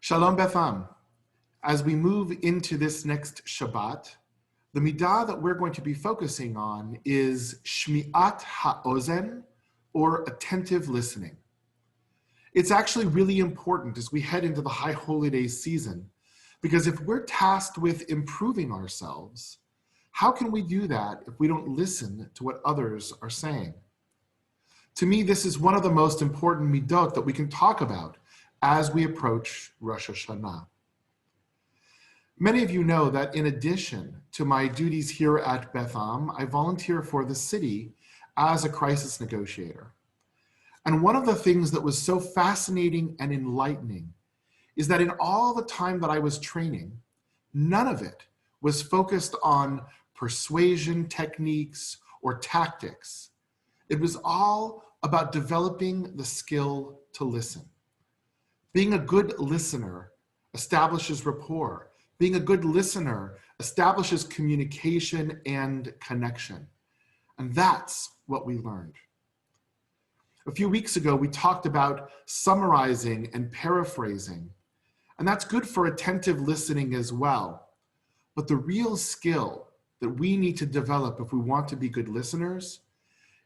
Shalom Betham. As we move into this next Shabbat, the midah that we're going to be focusing on is Shmi'at ha'ozen, or attentive listening. It's actually really important as we head into the High Holy Days season, because if we're tasked with improving ourselves, how can we do that if we don't listen to what others are saying? To me, this is one of the most important midot that we can talk about as we approach Rosh Hashanah. Many of you know that in addition to my duties here at Beth Am, I volunteer for the city as a crisis negotiator. And one of the things that was so fascinating and enlightening is that in all the time that I was training, none of it was focused on persuasion techniques or tactics. It was all about developing the skill to listen. Being a good listener establishes rapport. Being a good listener establishes communication and connection. And that's what we learned. A few weeks ago, we talked about summarizing and paraphrasing. And that's good for attentive listening as well. But the real skill that we need to develop if we want to be good listeners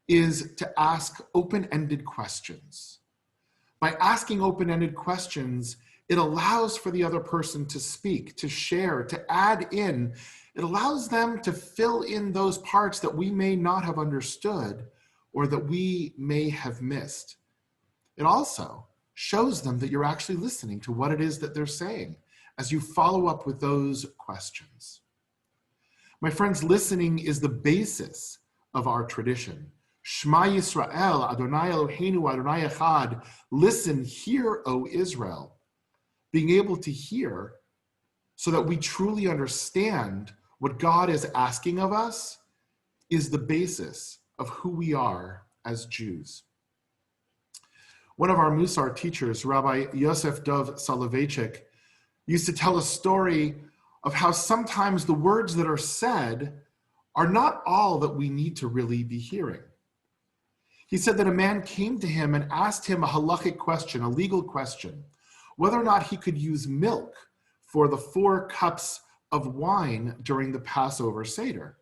is to ask open-ended questions. By asking open-ended questions, it allows for the other person to speak, to share, to add in. It allows them to fill in those parts that we may not have understood or that we may have missed. It also shows them that you're actually listening to what it is that they're saying as you follow up with those questions. My friends, listening is the basis of our tradition. Shema Yisrael, Adonai Eloheinu, Adonai Echad. Listen, hear, O Israel. Being able to hear so that we truly understand what God is asking of us is the basis of who we are as Jews. One of our Musar teachers, Rabbi Yosef Dov Soloveitchik, used to tell a story of how sometimes the words that are said are not all that we need to really be hearing. He said that a man came to him and asked him a halachic question, a legal question, whether or not he could use milk for the 4 cups of wine during the Passover Seder.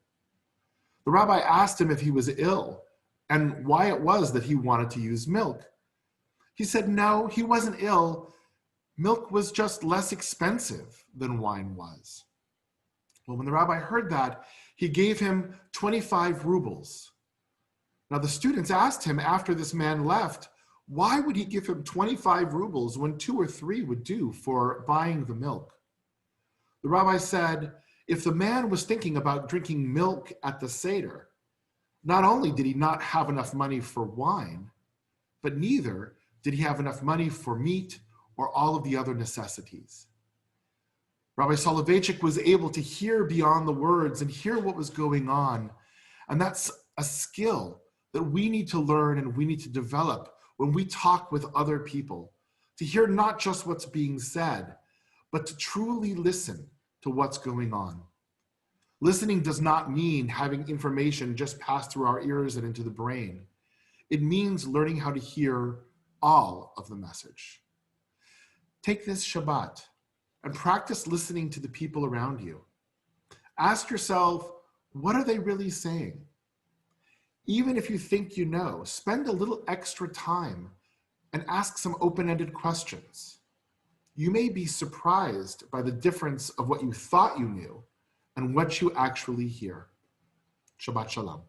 The rabbi asked him if he was ill and why it was that he wanted to use milk. He said, no, he wasn't ill. Milk was just less expensive than wine was. Well, when the rabbi heard that, he gave him 25 rubles. Now, the students asked him after this man left, why would he give him 25 rubles when 2 or 3 would do for buying the milk? The rabbi said, if the man was thinking about drinking milk at the Seder, not only did he not have enough money for wine, but neither did he have enough money for meat or all of the other necessities. Rabbi Soloveitchik was able to hear beyond the words and hear what was going on. And that's a skill that we need to learn and we need to develop when we talk with other people, to hear not just what's being said, but to truly listen to what's going on. Listening does not mean having information just pass through our ears and into the brain. It means learning how to hear all of the message. Take this Shabbat and practice listening to the people around you. Ask yourself, what are they really saying? Even if you think you know, spend a little extra time and ask some open-ended questions. You may be surprised by the difference of what you thought you knew and what you actually hear. Shabbat Shalom.